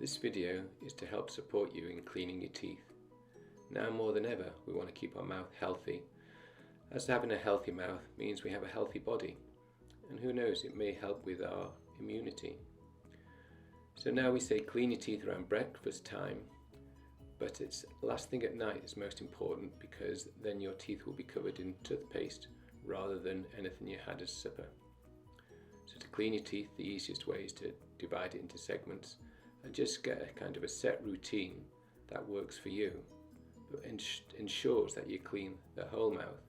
This video is to help support you in cleaning your teeth. Now more than ever, we want to keep our mouth healthy, as having a healthy mouth means we have a healthy body, and who knows, it may help with our immunity. So now we say clean your teeth around breakfast time, but it's last thing at night is most important, because then your teeth will be covered in toothpaste rather than anything you had as supper. So to clean your teeth, the easiest way is to divide it into segments and just get a kind of a set routine that works for you, but ensures that you clean the whole mouth.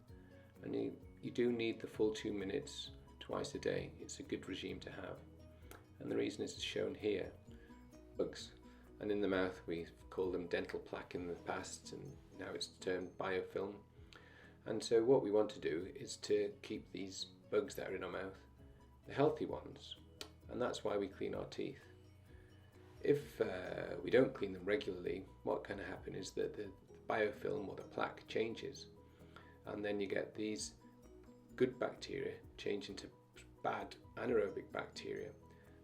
And you do need the full 2 minutes twice a day. It's a good regime to have. And the reason is shown here. Bugs. And in the mouth we've called them dental plaque in the past, and now it's termed biofilm. And so what we want to do is to keep these bugs that are in our mouth, the healthy ones, and that's why we clean our teeth. If we don't clean them regularly, what can happen is that the biofilm or the plaque changes, and then you get these good bacteria change into bad anaerobic bacteria.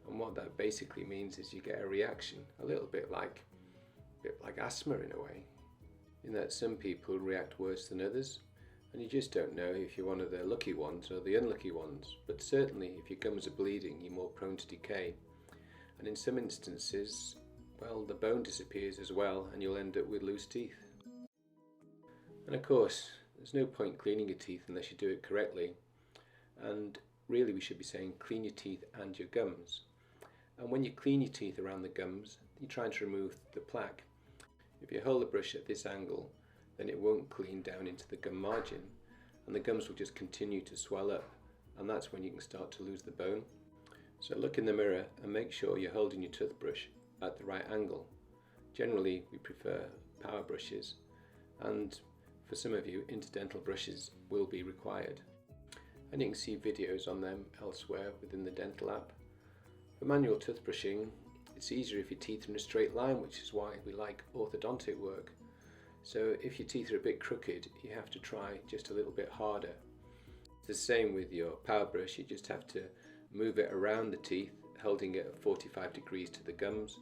And what that basically means is you get a reaction, a little bit like asthma in a way, in that some people react worse than others, and you just don't know if you're one of the lucky ones or the unlucky ones. But certainly if your gums are bleeding, you're more prone to decay. And in some instances, well, the bone disappears as well, and you'll end up with loose teeth. And of course, there's no point cleaning your teeth unless you do it correctly. And really we should be saying clean your teeth and your gums. And when you clean your teeth around the gums, you're trying to remove the plaque. If you hold the brush at this angle, then it won't clean down into the gum margin, and the gums will just continue to swell up, and that's when you can start to lose the bone. So look in the mirror and make sure you're holding your toothbrush at the right angle. Generally we prefer power brushes, and for some of you interdental brushes will be required. And you can see videos on them elsewhere within the dental app. For manual toothbrushing, it's easier if your teeth are in a straight line, which is why we like orthodontic work. So if your teeth are a bit crooked, you have to try just a little bit harder. It's the same with your power brush, you just have to move it around the teeth, holding it at 45 degrees to the gums.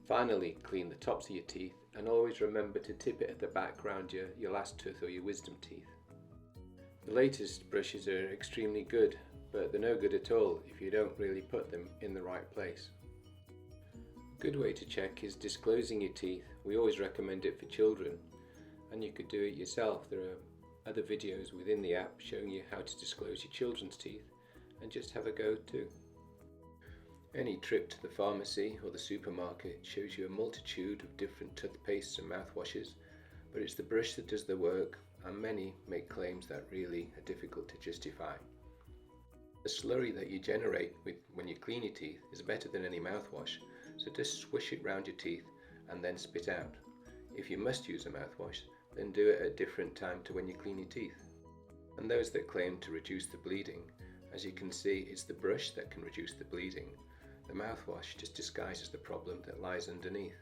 Finally, clean the tops of your teeth, and always remember to tip it at the back around your last tooth or your wisdom teeth. The latest brushes are extremely good, but they're no good at all if you don't really put them in the right place. A good way to check is disclosing your teeth. We always recommend it for children, and you could do it yourself. There are other videos within the app showing you how to disclose your children's teeth, and just have a go too. Any trip to the pharmacy or the supermarket shows you a multitude of different toothpastes and mouthwashes, but it's the brush that does the work, and many make claims that really are difficult to justify. The slurry that you generate when you clean your teeth is better than any mouthwash, so just swish it round your teeth and then spit out. If you must use a mouthwash, then do it at a different time to when you clean your teeth. And those that claim to reduce the bleeding, as you can see, it's the brush that can reduce the bleeding. The mouthwash just disguises the problem that lies underneath.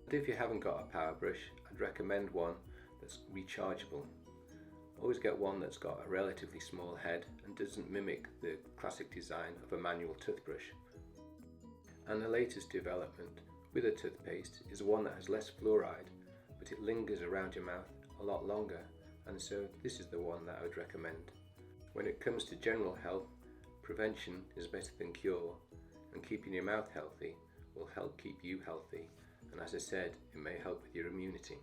But if you haven't got a power brush, I'd recommend one that's rechargeable. Always get one that's got a relatively small head and doesn't mimic the classic design of a manual toothbrush. And the latest development with a toothpaste is one that has less fluoride, but it lingers around your mouth a lot longer, and so this is the one that I would recommend. When it comes to general health, prevention is better than cure, and keeping your mouth healthy will help keep you healthy, and as I said, it may help with your immunity.